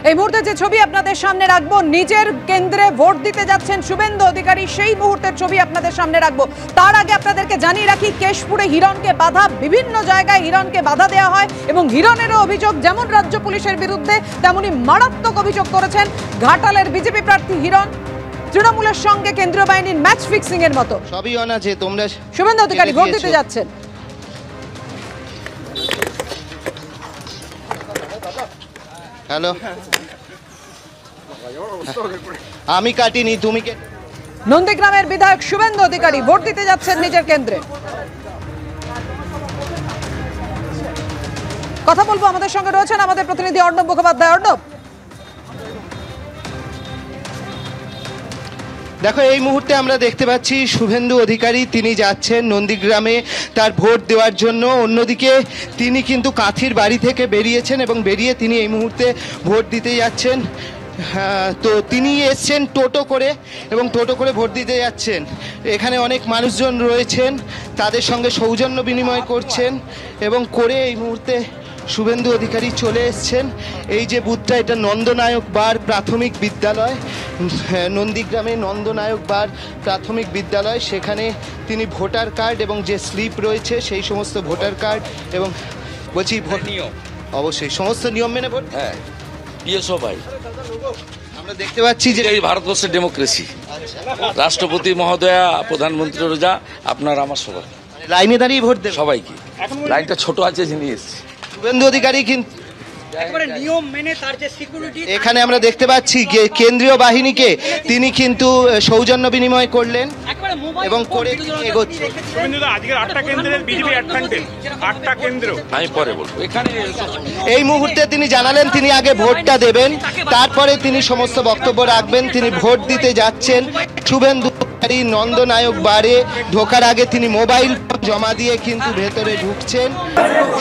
এই মুহূর্তে যে ছবি আপনাদের সামনে রাখবো, নিজের কেন্দ্রে ভোট দিতে যাচ্ছেন শুভেন্দু অধিকারী, সেই মুহূর্তের ছবি আপনাদের সামনে রাখবো। তার আগে আপনাদেরকে জানিয়ে রাখি, কেশপুরে হিরণকে বাধা, বিভিন্ন জায়গায় হিরণকে বাধা দেওয়া হয় এবং হিরণেরও অভিযোগ যেমন রাজ্য পুলিশের বিরুদ্ধে তেমনি মারাত্মক অভিযোগ করেছেন ঘাটালের বিজেপি প্রার্থী হিরণ। তৃণমূলের সঙ্গে কেন্দ্রীয় বাহিনীর ম্যাচ ফিক্সিং এর মতো সবই অনা যে তোমরা শুভেন্দু অধিকারী ভোট দিতে যাচ্ছেন। হ্যালো, আমি কাটিনি, তুমি কে? নন্দীগ্রামের বিধায়ক শুভেন্দু অধিকারী ভোট দিতে যাচ্ছেন নিজের কেন্দ্রে। কথা বলবো, আমাদের সঙ্গে রয়েছেন আমাদের প্রতিনিধি অর্ণব মুখোপাধ্যায়। অর্ণব, দেখো, এই মুহূর্তে আমরা দেখতে পাচ্ছি শুভেন্দু অধিকারী তিনি যাচ্ছেন নন্দীগ্রামে তার ভোট দেওয়ার জন্য। অন্যদিকে তিনি কিন্তু কাঁথির বাড়ি থেকে বেরিয়েছেন এবং বেরিয়ে তিনি এই মুহূর্তে ভোট দিতে যাচ্ছেন। তো তিনি এসছেন টোটো করে এবং টোটো করে ভোট দিতে যাচ্ছেন। এখানে অনেক মানুষজন রয়েছেন, তাদের সঙ্গে সৌজন্য বিনিময় করছেন এবং করে এই মুহূর্তে শুভেন্দু অধিকারী চলে এসছেন। এই যে বুথটা, এটা নন্দনায়ক বার প্রাথমিক বিদ্যালয়, নন্দীগ্রামে নন্দনায়ক বার প্রাথমিক বিদ্যালয়। সেখানে তিনি ভোটার কার্ড এবং যে স্লিপ রয়েছে সেই সমস্ত ভোটার কার্ড এবং বলছি ভোট নিয়ম, অবশ্যই সমস্ত নিয়ম মেনে ভোট। হ্যাঁ, পিএসও ভাই, আমরা দেখতে পাচ্ছি যে এই ভারতবর্ষের ডেমোক্রেসি, রাষ্ট্রপতি মহোদয়া, প্রধানমন্ত্রী রোজা, আপনার আমার সবাই লাইনে দাঁড়িয়ে ভোট দেবে সবাইকে। লাইনটা ছোট আছে, যিনি এসছে শুভেন্দু অধিকারী কিন্তু নিয়ম মেনে তার যে সিকিউরিটি, এখানে আমরা দেখতে পাচ্ছি কেন্দ্রীয় বাহিনীকে তিনি কিন্তু সৌজন্য বিনিময় করলেন এবং করে এগোচ্ছে। আজকের 8টা কেন্দ্রের বিজেপি অ্যাডভান্টেজ, 8টা কেন্দ্র আমি পরে বলবো। এখানে এই মুহূর্তে তিনি জানালেন তিনি আগে ভোটটা দেবেন, তারপরে তিনি সমস্ত বক্তব্য রাখবেন। তিনি ভোট দিতে যাচ্ছেন শুভেন্দু অধিকারী নন্দনায়ক বারে। ঢোকার আগে তিনি মোবাইল জমা দিয়ে কিন্তু ভেতরে ঢুকছেন।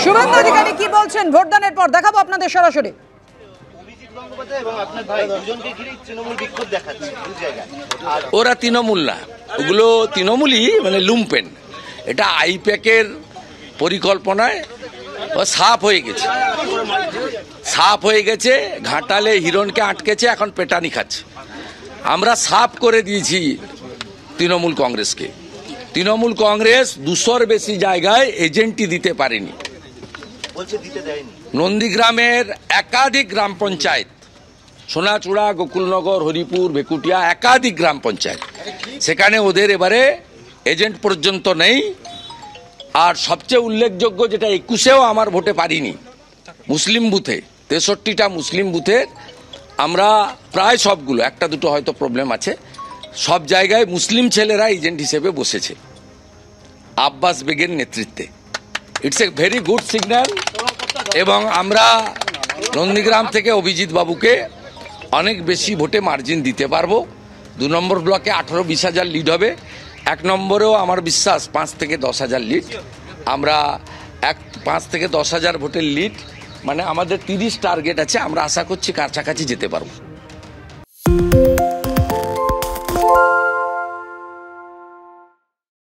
শুভেন্দু অধিকারী কি বলছেন ভোটদানের পর দেখাবো আপনাদের সরাসরি। ওরা তৃণমূল না, ওগুলো তৃণমূলই, মানে লুম্পেন। এটা আইপ্যাকের পরিকল্পনায় সাফ হয়ে গেছে, সাফ হয়ে গেছে। ঘাটালে হিরণকে আটকেছে, এখন পেটানি খাচ্ছে। আমরা সাফ করে দিয়েছি তৃণমূল কংগ্রেসকে। তৃণমূল কংগ্রেস 200-র বেশি জায়গায় এজেন্টই দিতে পারেনি। নন্দীগ্রামের একাধিক গ্রাম পঞ্চায়েত, সোনাচূড়া, গোকুলনগর, হরিপুর, ভেকুটিয়া, একাধিক গ্রাম পঞ্চায়েত, সেখানে ওদের এবারে এজেন্ট পর্যন্ত নেই। আর সবচেয়ে উল্লেখযোগ্য, যেটা 21-এও আমার ভোটে পারিনি, মুসলিম বুথে 63টা মুসলিম বুথের আমরা প্রায় সবগুলো, একটা দুটো হয়তো প্রবলেম আছে, সব জায়গায় মুসলিম ছেলেরা এজেন্ট হিসেবে বসেছে আব্বাস বেগের নেতৃত্বে। It's a very good signal. এবং আমরা নন্দীগ্রাম থেকে অভিজিৎ বাবুকে অনেক বেশি ভোটে মার্জিন দিতে পারবো। 2 নম্বর ব্লকে 18-20 হাজার লিড হবে। 1 নম্বরেও আমার বিশ্বাস 5 থেকে 10 হাজার লিড। আমরা 5 থেকে 10 হাজার ভোটের লিড, মানে আমাদের 30 টার্গেট আছে। আমরা আশা করছি কাছাকাছি যেতে পারবো।